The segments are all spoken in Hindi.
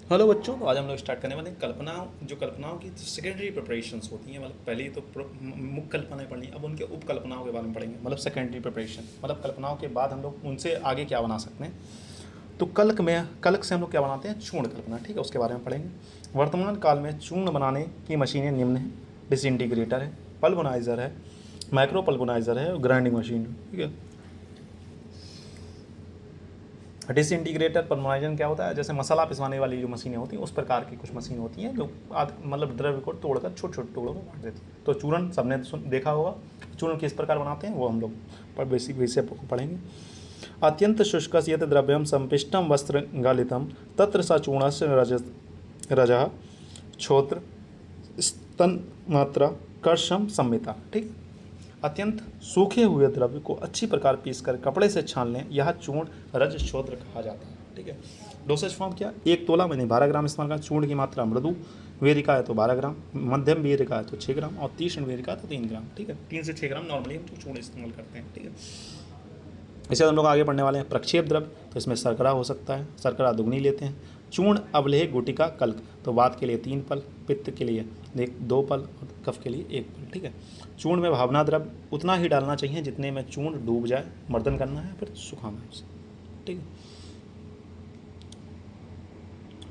हेलो बच्चों, तो आज हम लोग स्टार्ट करने वाले हैं कल्पनाओं की सेकेंडरी प्रिपरेशंस होती हैं। मतलब पहले तो मुख्य कल्पनाएं पढ़नी, अब उनके उपकल्पनाओं के बारे में पढ़ेंगे। मतलब सेकेंडरी प्रिपरेशन मतलब कल्पनाओं के बाद हम लोग उनसे आगे क्या बना सकते हैं। तो कल्क से हम लोग क्या बनाते हैं, चूर्ण कल्पना। ठीक है, उसके बारे में पढ़ेंगे। वर्तमान काल में चूर्ण बनाने की मशीनें निम्न है। डिसइंटीग्रेटर है, पल्वनाइजर है, माइक्रो पल्वनाइजर है और ग्राइंडिंग मशीन है। ठीक है, डिसइंटीग्रेटर पल्वनाइजर क्या होता है, जैसे मसाला पिसवाने वाली जो मशीनें होती हैं उस प्रकार की कुछ मशीन होती हैं जो मतलब द्रव्य को तोड़कर छोटे छोटे टुकड़ों में बांट देती है। तो चूर्ण सबने देखा होगा, चूर्ण किस प्रकार बनाते हैं वो हम लोग पर बेसिक विषय पढ़ेंगे। अत्यंत शुष्क यत द्रव्यम संपिष्टम वस्त्र गालितम तत्र स चूर्णस्य रजः क्षोत्र स्तन मात्रा कर्षम संमिता। ठीक, अत्यंत सूखे हुए द्रव्य को अच्छी प्रकार पीसकर कपड़े से छान लें, यह चूर्ण रज क्षोत्र कहा जाता है। ठीक है, डोसेज फॉर्म क्या, 1 तोला मैंने 12 ग्राम इस्तेमाल करा। चूर्ण की मात्रा मृदु वेरिका है तो 12 ग्राम, मध्यम वेरिका है तो 6 ग्राम और तीक्ष्ण वेरिका है तो 3 ग्राम। ठीक है, 3 से 6 ग्राम नॉर्मली हम चूर्ण इस्तेमाल करते हैं। ठीक है, इसे हम लोग आगे पढ़ने वाले हैं। प्रक्षेप द्रव्य, तो इसमें शर्करा हो सकता है, शर्करा दुगनी लेते हैं। चूर्ण अवलेह गुटिका कल्क, तो वात के लिए 3 पल, पित्त के लिए 2 पल और कफ के लिए 1 पल। ठीक है, चूर्ण में भावना द्रव्य उतना ही डालना चाहिए जितने में चूर्ण डूब जाए, मर्दन करना है फिर सुखाना है उसे। ठीक है,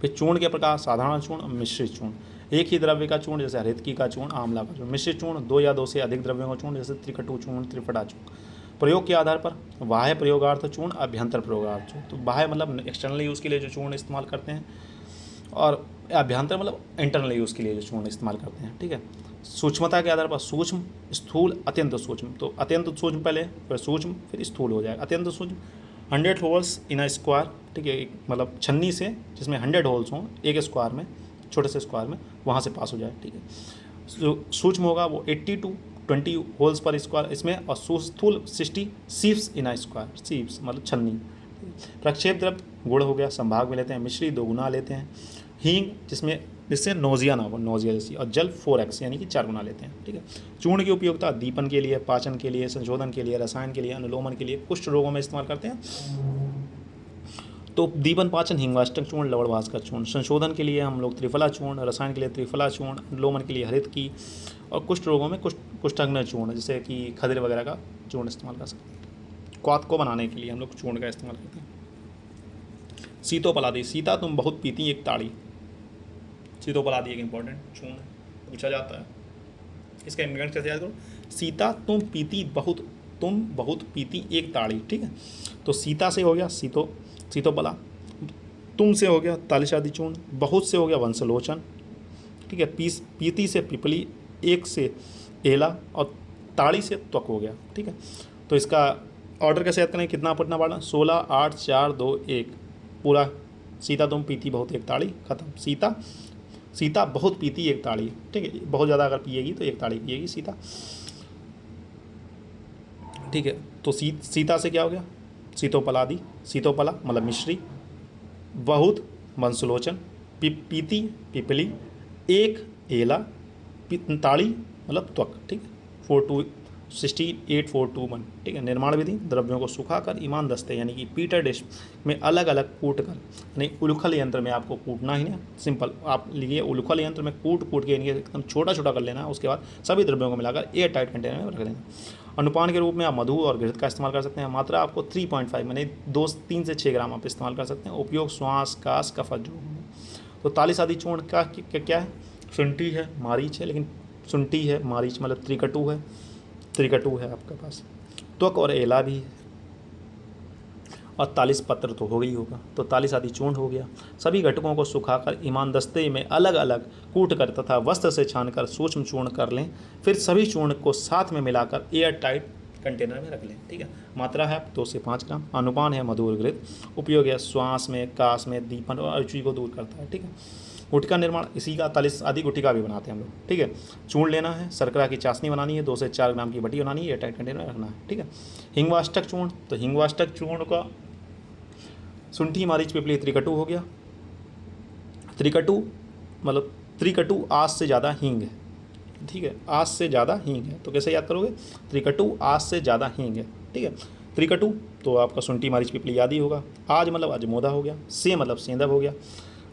फिर चूर्ण के प्रकार साधारण चूर्ण और मिश्रित चूर्ण। एक ही द्रव्य का चूर्ण जैसे हरितकी का चूर्ण, आंवला का चूर्ण। मिश्रित चूर्ण 2 या 2 से अधिक द्रव्यों का चूर्ण जैसे त्रिकटु चूर्ण, त्रिफटा चूर्ण। प्रयोग के आधार पर बाह्य प्रयोगार्थ चूर्ण, अभ्यंतर प्रयोगार्थ चूर्ण। तो बाह्य मतलब एक्सटर्नल यूज़ के लिए जो चूर्ण इस्तेमाल करते हैं, और अभ्यंतर मतलब इंटरनल यूज़ के लिए जो चूर्ण इस्तेमाल करते हैं। ठीक है, सूक्ष्मता के आधार पर सूक्ष्म, स्थूल, अत्यंत सूक्ष्म। तो अत्यंत सूक्ष्म पहले, फिर सूक्ष्म, फिर स्थूल हो जाएगा। अत्यंत सूक्ष्म 100 होल्स इन अ स्क्वायर। ठीक है, मतलब छन्नी से जिसमें 100 होल्स हों एक स्क्वायर में, छोटे से स्क्वायर में, वहाँ से पास हो जाए। ठीक है, जो सूक्ष्म होगा वो 80 to 20 होल्स पर स्क्वायर इसमें, और स्थूल 60 सीप्स इन अ स्क्वायर। सीप्स मतलब छन्नी। प्रक्षेप द्रव्य गुड़ हो गया, संभाग में लेते हैं। मिश्री 2 गुना लेते हैं। हींग जिससे नोजिया ना हो, नोजिया जैसी। और जल 4x यानी कि 4 गुना लेते हैं। ठीक है, चूर्ण की उपयोगिता दीपन के लिए, पाचन के लिए, संशोधन के लिए, रसायन के लिए, अनुलोमन के लिए, कुष्ठ रोगों में इस्तेमाल करते हैं। तो दीपन, पाचन हिंगवाष्टक चूर्ण, लवण भास्कर चूर्ण। संशोधन के लिए हम लोग त्रिफला चूर्ण, रसायन के लिए त्रिफला चूर्ण, अनुलोमन के लिए हरित की, और कुष्ठ रोगों में कुष्ठाग्न चूर्ण जैसे कि खदर वगैरह का चूर्ण इस्तेमाल कर सकते हैं। क्वाथ को बनाने के लिए हम लोग चूर्ण का इस्तेमाल करते हैं। सीतोपलादी, सीता तुम बहुत पीती एक ताड़ी। सीतोपलादी एक इंपॉर्टेंट चूर्ण है, पूछा जाता है। इसका इंग्रेडिएंट्स कैसे याद करो, सीता तुम बहुत पीती एक ताड़ी। ठीक है, तो सीता से हो गया सीतोपला, तुम से हो गया तालिशादी चूर्ण, बहुत से हो गया वंशलोचन। ठीक है, पीती से पिपली, एक से एला, और ताड़ी से त्वक हो गया। ठीक है, तो इसका ऑर्डर कैसे याद करें, कितना पढ़ना पड़ा, 16, 8, 4, 2, 1 पूरा। सीता तुम पीती बहुत एक ताड़ी, खत्म। सीता बहुत पीती एक ताड़ी। ठीक है, बहुत ज़्यादा अगर पिएगी तो एक ताड़ी पिएगी सीता। ठीक है, तो सीता से क्या हो गया, सीतोपलादी, सीतोपला मतलब मिश्री, बहुत वंशलोचन, पीती पिपली, एक एला, ताड़ी मतलब त्वक। ठीक है, 42841। ठीक है, निर्माण विधि द्रव्यों को सुखाकर ईमान दस्ते यानी कि पीटर डिश में अलग अलग कूट कर, यानी उलूखल यंत्र में आपको कूटना ही नहीं, सिंपल आप लिखिए, उलूखल यंत्र में कूट के इनके एकदम छोटा छोटा कर लेना है। उसके बाद सभी द्रव्यों को मिलाकर एयर टाइट कंटेनर में रख देना। अनुपान के रूप में आप मधु और घृत का इस्तेमाल कर सकते हैं। मात्रा आपको 3.5 यानी 3 से 6 ग्राम आप इस्तेमाल कर सकते हैं। उपयोग श्वास, कास, कफत जो। तो तालिशादी चूर्ण का क्या है, शुंठी है, मारीच है, लेकिन शुंठी है, मारीच मतलब त्रिकटु है आपके पास, त्वक और एला भी है, और 40 पत्र तो हो गई होगा। तो 40 आदि चूर्ण हो गया। सभी घटकों को सुखाकर ईमान दस्ते में अलग अलग कूट कर तथा वस्त्र से छानकर सूक्ष्म चूर्ण कर लें। फिर सभी चूर्ण को साथ में मिलाकर एयर टाइट कंटेनर में रख लें। ठीक है, मात्रा है 2 से 5 ग्राम। अनुपान है मधु और घृत। उपयोग है श्वास में, कास में, दीपन और अरुचि को दूर करता है। ठीक है, गुटका निर्माण इसी का 40 आदि गुटिका भी बनाते हैं हम लोग। ठीक है, चूर्ण लेना है, शर्करा की चाशनी बनानी है, 2 से 4 ग्राम की बटी बनानी है, एयर टाइट कंटेनर में रखना है। ठीक है, हिंगवाष्टक चूर्ण, तो हिंगवाष्टक चूर्ण का शुंठी, मारीच, पिपली, त्रिकटु हो गया। त्रिकटु मतलब त्रिकटु आज से ज़्यादा हींग है। ठीक है, आज से ज़्यादा हींग है, तो कैसे याद करोगे, त्रिकटु आज से ज़्यादा हींग है। ठीक है, त्रिकटु तो आपका शुंठी, मारीच, पिपली याद ही होगा। आज मतलब अजमोदा हो गया, से मतलब सेंधव हो गया।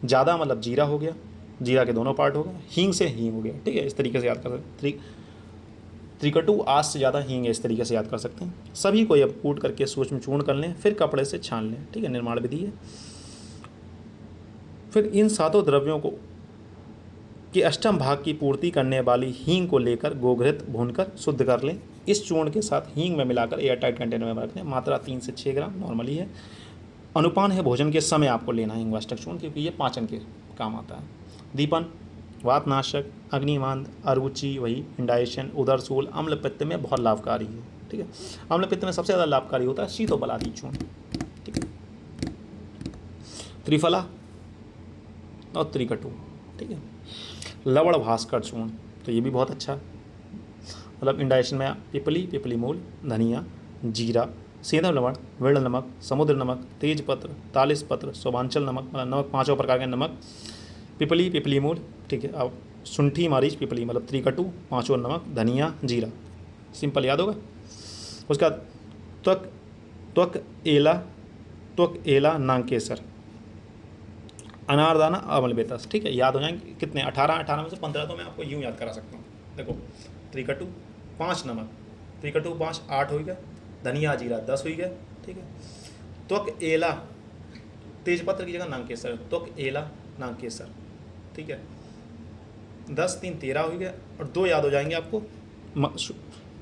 ज़्यादा मतलब जीरा हो गया, जीरा के दोनों पार्ट हो गए, हींग से हींग हो गया, ठीक है। इस तरीके से याद कर सकते हैं। त्रिकटु आस से ज़्यादा हींग है, इस तरीके से याद कर सकते हैं। सभी को अब कूट करके सूक्ष्म चूर्ण कर लें, फिर कपड़े से छान लें, ठीक है। निर्माण विधि है। फिर इन सातों द्रव्यों को कि अष्टम भाग की पूर्ति करने वाली हींग को लेकर गोघृत भूनकर शुद्ध कर लें। इस चूर्ण के साथ हींग में मिलाकर एयर टाइट कंटेनर में रख लें। मात्रा 3 से 6 ग्राम नॉर्मली है। अनुपान है भोजन के समय आपको लेना है हिंगवाष्टक चूर्ण, क्योंकि ये पाचन के काम आता है। दीपन, वातनाशक, अग्निमांद, अरुचि, वही इंडाइजेशन, उदरसूल, अम्ल पित्त में बहुत लाभकारी है, ठीक है। अम्ल पित्त में सबसे ज़्यादा लाभकारी होता है शीतोपलादी चूर्ण, ठीक है। त्रिफला और त्रिकटु, ठीक है। लवण भास्कर चूर्ण, तो ये भी बहुत अच्छा है। मतलब इंडाइजेशन में पिपली, पिपली मूल, धनिया, जीरा, सेंधव लवण, विरल नमक, समुद्र नमक, तेज पत्र, तालिस पत्र, सोमांचल नमक, मतलब नमक 5 प्रकार के नमक, पिपली, पिपली मूल, ठीक है। अब शुंठी, मारीच, पिपली, मतलब त्रिकटु, 5 नमक, धनिया, जीरा, सिंपल याद होगा। उसका त्वक, त्वक एला नांकेसर, अनारदाना, अमलबेतस, ठीक है। याद हो जाएंगे कितने, 18 में से 15 तो मैं आपको यूँ याद करा सकता हूँ। देखो, त्रिकटु 5 नमक, त्रिकटु 5 8 हो गया, धनिया जीरा 10 हो गया, ठीक है। त्वक एला, तेजपत्र की जगह नांकेसर, त्वक एला नांकेसर, ठीक है। 10 3 13 हो गया, और 2 याद हो जाएंगे आपको,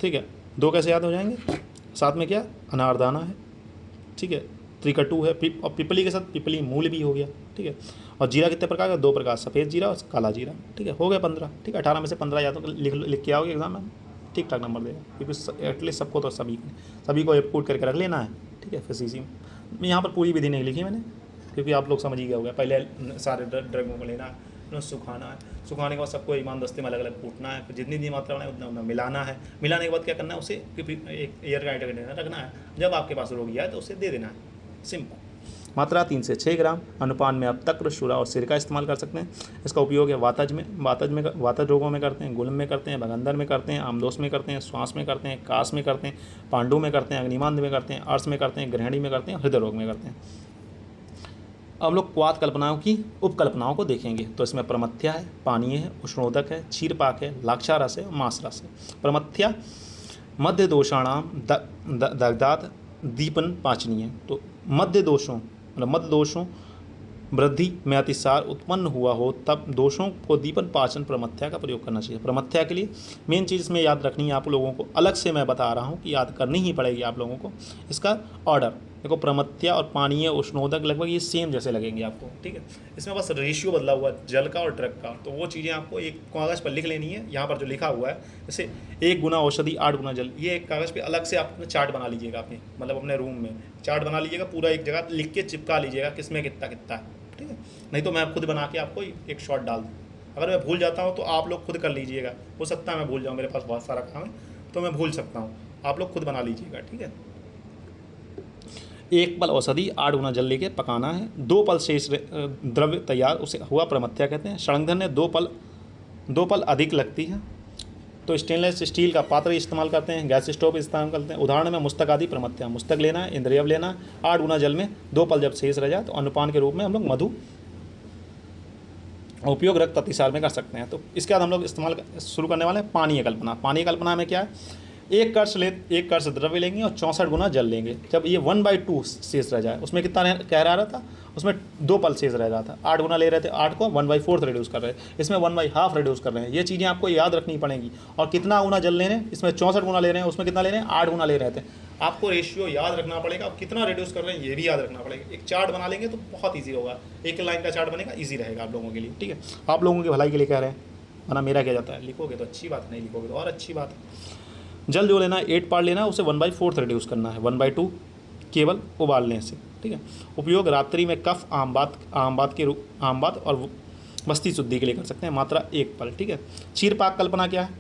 ठीक है। 2 कैसे याद हो जाएंगे, साथ में क्या, अनारदाना है, ठीक है। त्रिकटु है, और पिपली के साथ पिपली मूल भी हो गया, ठीक है। और जीरा कितने प्रकार का, 2 प्रकार, सफ़ेद जीरा और काला जीरा, ठीक है। हो गया 15, ठीक है। 18 में से 15 याद हो, लिख के आओगे एग्जाम में, ठीक ठाक नंबर देगा, क्योंकि एटलीस्ट सबको तो सभी को एपकोट करके रख लेना है, ठीक है। फिर सीसी में यहाँ पर पूरी विधि नहीं लिखी मैंने, क्योंकि आप लोग समझ ही गए होगा। पहले सारे ड्रगों को लेना है, उन्हें सुखाना है, सुखाने के बाद सबको ईमान दस्ते में अलग अलग कूटना है, फिर जितनी मात्रा में उतना उतना मिलाना है। मिलाने के बाद क्या करना है, उसे एक एयर टाइट कंटेनर रखना है। जब आपके पास रोगी आए तो उसे दे देना है, सिंपल। मात्रा 3 से 6 ग्राम। अनुपान में आप तक्र, शूरा और सिरका इस्तेमाल कर सकते हैं। इसका उपयोग है वातज रोगों में करते हैं, गुल्म में करते हैं, भगंदर में करते हैं, आमदोष में करते हैं, श्वास में करते हैं, कास में करते हैं, पांडु में करते हैं, अग्निमांद में करते हैं, अर्श में करते हैं, ग्रहणी में करते हैं, हृदय रोग में करते हैं। अब लोग क्वात कल्पनाओं की उपकल्पनाओं को देखेंगे। तो इसमें प्रमथ्या है, पानीय है, उष्णोदक है, क्षीरपाक है, लाक्षारस है, मांस रस है। प्रमथ्या मध्य दोषाणाम दग्धात दीपन पाचनीय। तो मध्य दोषों, मतलब मध्य दोषों वृद्धि में अतिसार उत्पन्न हुआ हो, तब दोषों को दीपन पाचन प्रमथ्या का प्रयोग करना चाहिए। प्रमथ्या के लिए मेन चीज़ इसमें याद रखनी है आप लोगों को, अलग से मैं बता रहा हूँ कि याद करनी ही पड़ेगी आप लोगों को। इसका ऑर्डर देखो, प्रमथ्या और पानीय, उष्णोदक लगभग ये सेम जैसे लगेंगे आपको, ठीक है। इसमें बस रेशियो बदला हुआ है जल का और ड्रग का, तो वो चीज़ें आपको एक कागज़ पर लिख लेनी है। यहाँ पर जो लिखा हुआ है, जैसे 1 गुना औषधि 8 गुना जल, ये एक कागज़ पे अलग से आप चार्ट बना लीजिएगा अपने, मतलब अपने रूम में चार्ट बना लीजिएगा, पूरा एक जगह लिख के चिपका लीजिएगा किसमें कितना कितना है, ठीक है। नहीं तो मैं खुद बना के आपको एक शॉट डाल दूँ। अगर मैं भूल जाता हूँ तो आप लोग खुद कर लीजिएगा, हो सकता है मैं भूल जाऊँ, मेरे पास बहुत सारा काम है तो मैं भूल सकता हूँ, आप लोग खुद बना लीजिएगा, ठीक है। 1 पल औषधि 8 गुना जल लेके पकाना है। 2 पल शेष द्रव्य तैयार, उसे हुआ प्रमथ्या कहते हैं। षडंगधर ने 2 पल अधिक लगती है, तो स्टेनलेस स्टील का पात्र इस्तेमाल करते हैं, गैस स्टोव इस्तेमाल करते हैं। उदाहरण में मुस्तक आदि प्रमथ्या, मुस्तक लेना है, इंद्रियव लेना है, 8 गुना जल में 2 पल जब शेष रह जाए तो अनुपान के रूप में हम लोग मधु उपयोग रक्त अतिसार में कर सकते हैं। तो इसके बाद हम लोग इस्तेमाल शुरू करने वाले हैं पानीय कल्पना। पानीय कल्पना में क्या है, 1 कर्ष द्रव्य लेंगे और 64 गुना जल लेंगे। जब ये 1/2 शेष रह जाए, उसमें कितना कह रहा था, उसमें 2 पल शेष रह रहा था, 8 गुना ले रहे थे, 8 को 1/4 रिड्यूस कर रहे हैं, इसमें 1/2 रिड्यूस कर रहे हैं। ये चीज़ें आपको याद रखनी पड़ेंगी। और कितना गुना जल ले रहे हैं, इसमें 64 गुना ले रहे हैं, उसमें कितना ले रहे हैं, 8 गुना ले रहे थे। आपको रेशियो याद रखना पड़ेगा, और कितना रिड्यूस कर रहे हैं ये भी याद रखना पड़ेगा। एक चार्ट बना लेंगे तो बहुत ईजी होगा, एक लाइन का चार्ट बनेगा, ईजी रहेगा आप लोगों के लिए, ठीक है। आप लोगों की भलाई के लिए कह रहे हैं, वरना मेरा क्या जाता है, लिखोगे तो अच्छी बात, नहीं लिखोगे तो और अच्छी बात है। जल जो लेना है 8 पार्ट लेना है, उसे 1/4 रिड्यूस करना है, 1/2 केवल उबालने से, ठीक है। उपयोग रात्रि में कफ, आमबात और बस्ती शुद्धि के लिए कर सकते हैं। मात्रा 1 पल, ठीक है। क्षीरपाक कल्पना क्या है,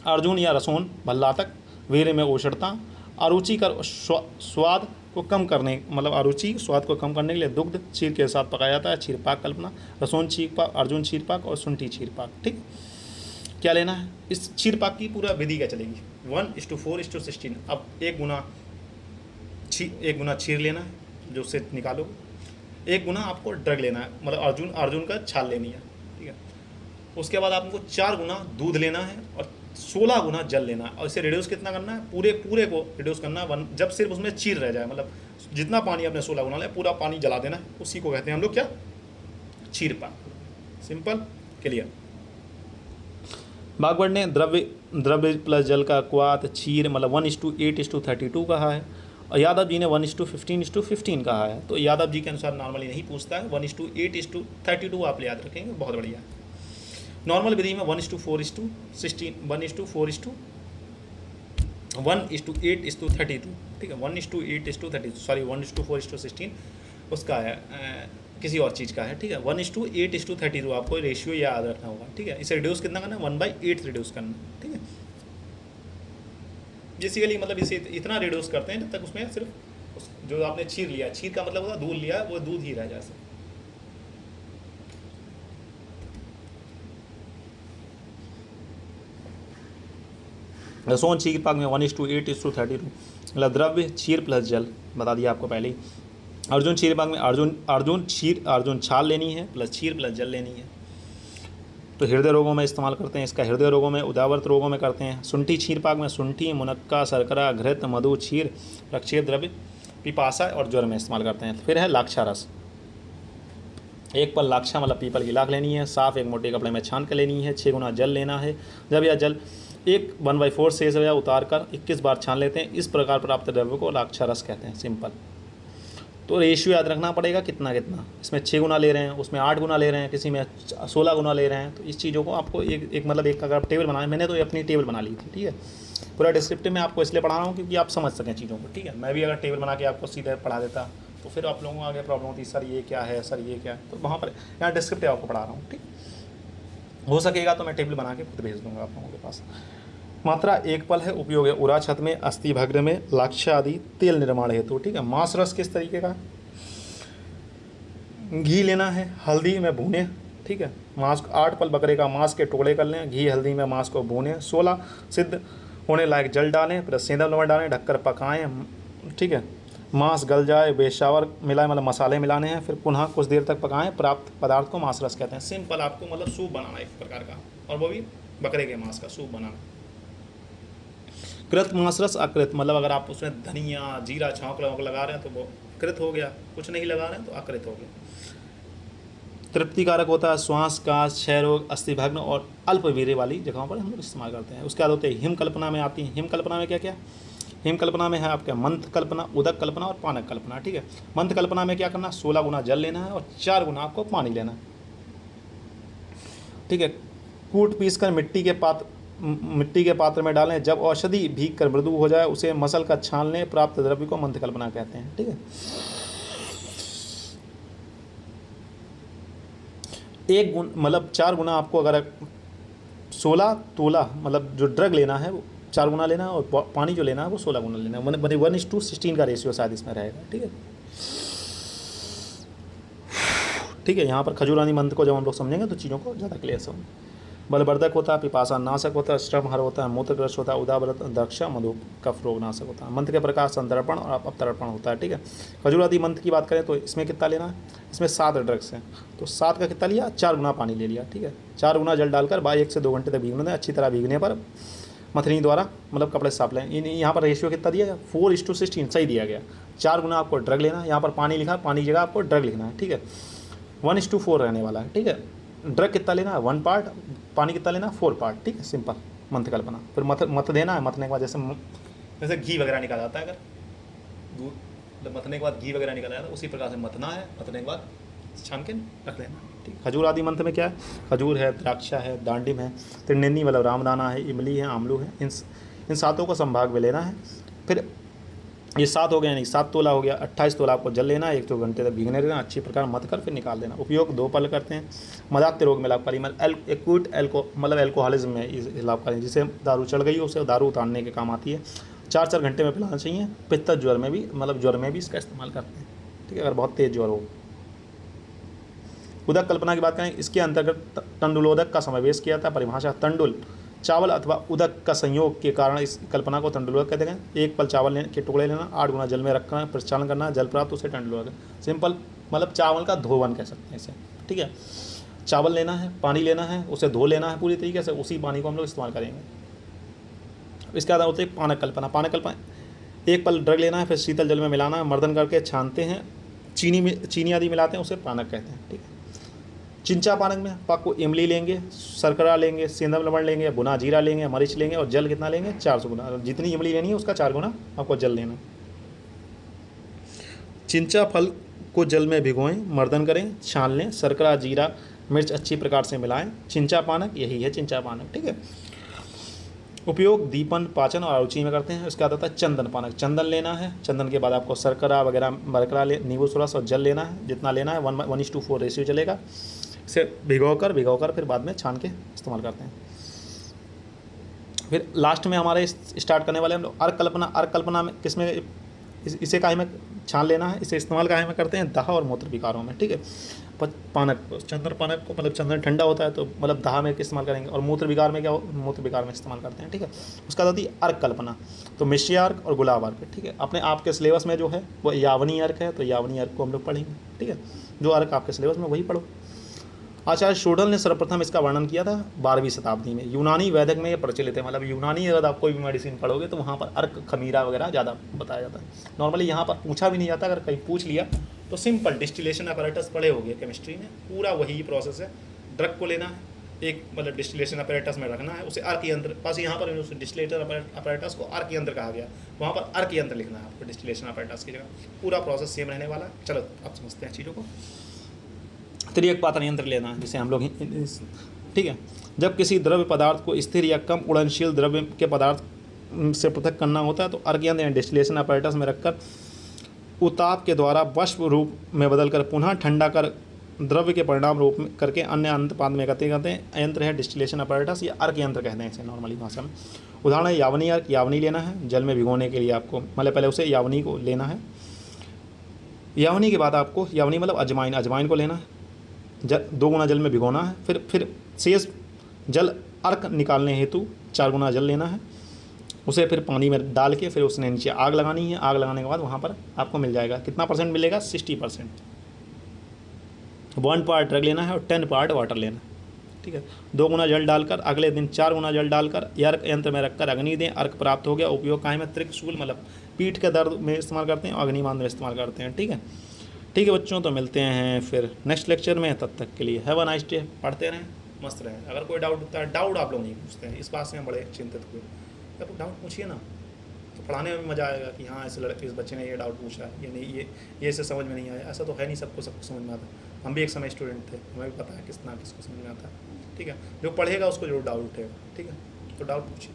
अर्जुन या रसोन भल्लातक, वीर में ओषणता, अरुचि कर स्वाद को कम करने, मतलब अरुचि स्वाद को कम करने के लिए दुग्ध क्षीर के साथ पकाया जाता है। क्षीरपाक कल्पना, रसोन क्षीरपाक, अर्जुन क्षीरपाक और शुंठी क्षीरपाक, ठीक। क्या लेना है, इस क्षीरपाक की पूरा विधि क्या चलेगी, 1:4:16। अब 1 गुना क्षीर लेना है, जो उससे निकालोगे 1 गुना आपको ड्रग लेना है, मतलब अर्जुन का छाल लेनी है, ठीक है। उसके बाद आपको 4 गुना दूध लेना है और 16 गुना जल लेना है। और इसे रिड्यूस कितना करना है, पूरे को रिड्यूस करना है जब सिर्फ उसमें चीर रह जाए, मतलब जितना पानी आपने 16 गुना लिया पूरा पानी जला देना है, उसी को कहते हैं हम लोग क्या, चीर पाक। Simple, clear. बागवट ने द्रव्य प्लस जल का क्वात चीर मतलब 1:8:32 कहा है, और यादव जी ने 1:15:15 कहा है। तो यादव जी के अनुसार नॉर्मली नहीं पूछता है, 1:8:32 आप याद रखेंगे, बहुत बढ़िया। नॉर्मल विधि में 1:4:16 1:8:32, ठीक है, 1:8:32 सॉरी 1:4:16 उसका है, किसी और चीज़ का है, ठीक है। 1:8:32 आपको रेशियो याद रखना होगा, ठीक है। इसे रिड्यूस कितना करना है, 1/8 रिड्यूस करना, ठीक है। बेसिकली मतलब इसे इतना रिड्यूस करते हैं जब तक उसमें सिर्फ जो आपने चीर लिया, चीर का मतलब होता है दूध लिया, वो दूध ही रह जाए। रसोन चीर पाक में 1:8:32 मतलब द्रव्य चीर प्लस जल बता दिया आपको पहले ही। अर्जुन चीर पाक में अर्जुन छाल लेनी है प्लस चीर प्लस जल लेनी है। तो हृदय रोगों में इस्तेमाल करते हैं इसका, हृदय रोगों में, उदावर्त रोगों में करते हैं। शुंठी क्षीर पाक में शुंठी, मुनक्का, शर्करा, घृत, मधु, क्षीर, प्रक्षेप द्रव्य, पिपासा और ज्वर में इस्तेमाल करते हैं। फिर है लाक्षा रस, 1 पल लाक्षा मतलब पीपल की लाख लेनी है, साफ एक मोटे कपड़े में छान कर लेनी है, 6 गुना जल लेना है। जब यह जल 1/4 शेष हो जाए उतार कर 21 बार छान लेते हैं। इस प्रकार प्राप्त द्रव्य को लाक्षा रस कहते हैं। सिंपल। तो रेशियो याद रखना पड़ेगा कितना कितना, इसमें 6 गुना ले रहे हैं, उसमें 8 गुना ले रहे हैं, किसी में 16 गुना ले रहे हैं। तो इस चीज़ों को आपको एक मतलब एक अगर टेबल बनाए, मैंने तो अपनी टेबल बना ली थी, ठीक है। पूरा डिस्क्रिप्टिव में आपको इसलिए पढ़ा रहा हूँ क्योंकि आप समझ सकें चीज़ों को, ठीक है। मैं भी अगर टेबल बना के आपको सीधे पढ़ा देता तो फिर आप लोगों को आगे प्रॉब्लम होती, सर ये क्या है, सर ये क्या है। तो वहाँ पर यहाँ डिस्क्रिप्टिव आपको पढ़ा रहा हूँ, ठीक। हो सकेगा तो मैं टेबल बना के खुद भेज दूँगा आप लोगों के पास। मात्रा 1 पल है, उपयोग है उरा छत में, अस्थि भग्न में, लाक्षा आदि तेल निर्माण हेतु, ठीक है। मांस रस किस तरीके का, घी लेना है, हल्दी में भूने, ठीक है। मांस 8 पल बकरे का मांस के टुकड़े कर लें, घी हल्दी में मांस को भूनें, 16 सिद्ध होने लायक जल डालें, फिर सेंधा नमक डालें, ढककर पकाएं, ठीक है। मांस गल जाए, बेशावर मिलाएं मतलब मसाले मिलाने हैं, फिर पुनः कुछ देर तक पकाएं, प्राप्त पदार्थ को मांस रस कहते हैं। सिंपल, आपको मतलब सूप बनाना एक प्रकार का, और वो भी बकरे के मांस का सूप बनाना। कृत मांस रस, अकृत मतलब अगर आप उसमें धनिया जीरा छौंक लगा रहे हैं तो वो कृत हो गया, कुछ नहीं लगा रहे हैं तो अकृत हो गया। तृप्तिकारक होता है, श्वास काश, क्षय रोग, अस्थिभग्न और अल्प वीर्य वाली जगहों पर हम लोग इस्तेमाल करते हैं। उसके बाद होते हैं हिमकल्पना में आती है। हिमकल्पना में क्या क्या, हिमकल्पना में है आपका मंथ कल्पना, उदक कल्पना और पानक कल्पना, ठीक है। मंथ कल्पना में क्या करना, 16 गुना जल लेना है और 4 गुना आपको पानी लेना है, ठीक है। कूट पीस कर मिट्टी के पात्र में डालें, जब औषधि भीग कर मृदु हो जाए उसे मसल कर छान लें, प्राप्त द्रव्य को मंथ कल्पना कहते हैं, ठीक है। 1 गुण मतलब 4 गुना आपको अगर 16 तोला मतलब जो ड्रग लेना है वो 4 गुना लेना है, और पानी जो लेना है वो 16 गुना लेना है। 1:16 का रेशियो शायद इसमें रहेगा, ठीक है। ठीक है, यहाँ पर खजूरानी मंत्र को जब हम लोग समझेंगे तो चीज़ों को ज़्यादा क्लियर समझ। बलवर्धक होता है, पिपासा नाशक होता है, श्रमहर होता है, मूत्रग्रस्त होता है, उदाव्रत दक्षा मधु कफ रोग नाशक होता है। मंत्र के प्रकार संतर्पण और अपतर्पण होता है, ठीक है। खजूरादी मंत्र की बात करें तो इसमें कितना लेना है, इसमें 7 ड्रग्स हैं, तो 7 का कितना लिया, 4 गुना पानी ले लिया, ठीक है। 4 गुना जल डालकर 1 से 2 घंटे तक भीगने दें। अच्छी तरह भीगने पर मथनी द्वारा मतलब कपड़े साफ लें। यहाँ पर रेशियो कितना दिया गया, 4:16 सही दिया गया। 4 गुना आपको ड्रग लेना, यहाँ पर पानी लिखा, पानी की जगह आपको ड्रग लिखना है, ठीक है। 1:4 रहने वाला है, ठीक है। ड्रग कितना लेना है, 1 पार्ट, पानी कितना लेना है, 4 पार्ट, ठीक है। सिंपल मंत्र कल्पना। फिर मत देना है, मथने के बाद जैसे घी वगैरह निकाला जाता है, अगर दूध मतलब मथने के बाद घी वगैरह निकाला जाता है उसी प्रकार से मथना है, मथने के बाद छान के रख लेना, ठीक। खजूर आदि मंत्र में क्या है, खजूर है, द्राक्षा है, दांडिम है, त्रिनेनी मतलब रामदाना है, इमली है, आमलू है, इन 7 को संभाग में लेना है। फिर ये 7 हो गया, यानी 7 तोला हो गया, 28 तोला आपको जल लेना है, 1-2 घंटे तक भीगने देना, अच्छी प्रकार मत कर फिर निकाल देना। उपयोग 2 पल करते हैं। मदाक्य रोग में लाभकारी मतलब एक्यूट मतलब एल्कोहलिज्म में लाभकारी, जिसे दारू चढ़ गई हो उसे दारू उतारने के काम आती है। 4-4 घंटे में पिलाना चाहिए। पित्त ज्वर में भी मतलब ज्वर में भी इसका इस्तेमाल करते हैं, ठीक है, अगर बहुत तेज ज्वर हो। उदक कल्पना की बात करें, इसके अंतर्गत तंडुलोदक का समावेश किया था। परिभाषा, तंडुल चावल अथवा उदक का संयोग के कारण इस कल्पना को तंडुलोदक कहते हैं। 1 पल चावल के टुकड़े लेना, 8 गुना जल में रखना, प्रचालन करना, जल प्राप्त उसे तंडुलोदक। सिंपल मतलब चावल का धोवन कह सकते हैं इसे, ठीक है। चावल लेना है, पानी लेना है, उसे धो लेना है पूरी तरीके से, उसी पानी को हम लोग इस्तेमाल करेंगे। इसके बाद होते हैं पानक कल्पना। पानक कल्पना, एक पल ड्रग लेना है, फिर शीतल जल में मिलाना है, मर्दन करके छानते हैं, चीनी आदि मिलाते हैं, उसे पानक कहते हैं, ठीक है। चिंचा पानक में आपको इमली लेंगे, शर्करा लेंगे, सेंधा लवण लेंगे, भुना जीरा लेंगे, मरीच लेंगे और जल कितना लेंगे, 400 गुना। जितनी इमली लेनी है उसका 4 गुना आपको जल लेना। चिंचा फल को जल में भिगोएं, मर्दन करें, छान लें, शर्करा जीरा मिर्च अच्छी प्रकार से मिलाएं। चिंचा पानक यही है चिंचा पानक, ठीक है। उपयोग दीपन, पाचन और आरुचि में करते हैं। इसके बाद आता है चंदन पानक। चंदन लेना है, चंदन के बाद आपको शर्करा वगैरह बरकरा नींबू रस और जल लेना है, जितना लेना है 1:4 रेशियो चलेगा। इसे भिगोकर फिर बाद में छान के इस्तेमाल करते हैं। फिर लास्ट में हमारे स्टार्ट करने वाले हम लोग अर्क कल्पना। अर्क कल्पना में किसमें, इसे काहे में छान लेना है, इसे इस्तेमाल काहे में करते हैं, दाह और मूत्र विकारों में, ठीक है। पानक, चंदन पानक को मतलब चंदन ठंडा होता है तो मतलब दाह में इस्तेमाल करेंगे, और मूत्र विकार में क्या हो, मूत्र विकार में इस्तेमाल करते हैं, ठीक है। उसका होती है अर्क कल्पना। तो मिश्री अर्क और गुलाब अर्क, ठीक है। अपने आपके सिलेबस में जो है वो यावनी अर्क है, तो यावनी अर्क को हम लोग पढ़ेंगे, ठीक है। जो अर्क आपके सिलेबस में वही पढ़ो। आचार्य शोडल ने सर्वप्रथम इसका वर्णन किया था 12वीं शताब्दी में। यूनानी वैदिक में ये प्रचलित है, मतलब यूनानी अगर आप कोई भी मेडिसिन पढ़ोगे तो वहाँ पर अर्क, खमीरा वगैरह ज़्यादा बताया जाता है। नॉर्मली यहाँ पर पूछा भी नहीं जाता, अगर कहीं पूछ लिया तो सिंपल डिस्टिलेशन अपैरेटस पढ़े होगे केमिस्ट्री में, पूरा वही प्रोसेस है। ड्रग को लेना है, एक मतलब डिस्टिलेशन अपैरेटस में रखना है, उसे अर्क यंत्र, बस यहाँ पर डिस्टिलेटर अपैरेटस को अर्क यंत्र कहा गया, वहाँ पर अर्क यंत्र लिखना है आपको डिस्टिलेशन अपैरेटस की जगह। पूरा प्रोसेस सेम रहने वाला। चलो अब समझते हैं चीज़ों को। तिर्यक पातन यंत्र लेना है, जिसे हम लोग, ठीक है। जब किसी द्रव्य पदार्थ को स्थिर या कम उड़नशील द्रव्य के पदार्थ से पृथक करना होता है तो अर्क यंत्र या डिस्टिलेशन अपैरेटस में रखकर उताप के द्वारा वाष्प रूप में बदलकर पुनः ठंडा कर द्रव्य के परिणाम रूप में करके अन्य अंतपाद में एकत्रित करते हैं। यंत्र है डिस्टिलेशन अपैरेटस या अर्क यंत्र कहते हैं इसे नॉर्मली भाषा में। उदाहरण है यावनी अर्क। यावनी लेना है, जल में भिगोने के लिए आपको मतलब पहले उसे यावनी को लेना है। यावनी के बाद आपको, यावनी मतलब अजवाइन, अजवाइन को लेना है, 2 गुना जल में भिगोना है, फिर शेष जल अर्क निकालने हेतु 4 गुना जल लेना है, उसे फिर पानी में डाल के फिर उसने नीचे आग लगानी है। आग लगाने के बाद वहाँ पर आपको मिल जाएगा, कितना % मिलेगा, 60%। 1 पार्ट ड्रग लेना है और 10 पार्ट वाटर लेना है, ठीक है। 2 गुना जल डालकर अगले दिन 4 गुना जल डालकर अर्क यंत्र में रखकर अग्नि दें। अर्क प्राप्त हो गया। उपयोग काहे में, त्रिकशूल मतलब पीठ के दर्द में इस्तेमाल करते हैं और अग्निमांद में इस्तेमाल करते हैं, ठीक है। ठीक है बच्चों, तो मिलते हैं फिर नेक्स्ट लेक्चर में। तब तक के लिए हैव अ नाइस डे। पढ़ते रहें, मस्त रहें। अगर कोई डाउट होता है, डाउट आप लोग नहीं पूछते हैं, इस बात से हम बड़े चिंतित हुए। आप डाउट पूछिए ना, तो पढ़ाने में भी मज़ा आएगा कि हाँ इस बच्चे ने ये डाउट पूछा, ये नहीं, ये इसे समझ में नहीं आया। ऐसा तो है नहीं सबको समझ में आता। हम भी एक समय स्टूडेंट थे, हमें भी पता है किसको समझ में आता है, ठीक है। जो पढ़ेगा उसको जरूर डाउट उठेगा, ठीक है। तो डाउट पूछिए,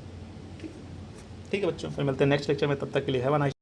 ठीक है। ठीक है बच्चों, फिर मिलते हैं नेक्स्ट लेक्चर में। तब तक के लिए हैव अ नाइस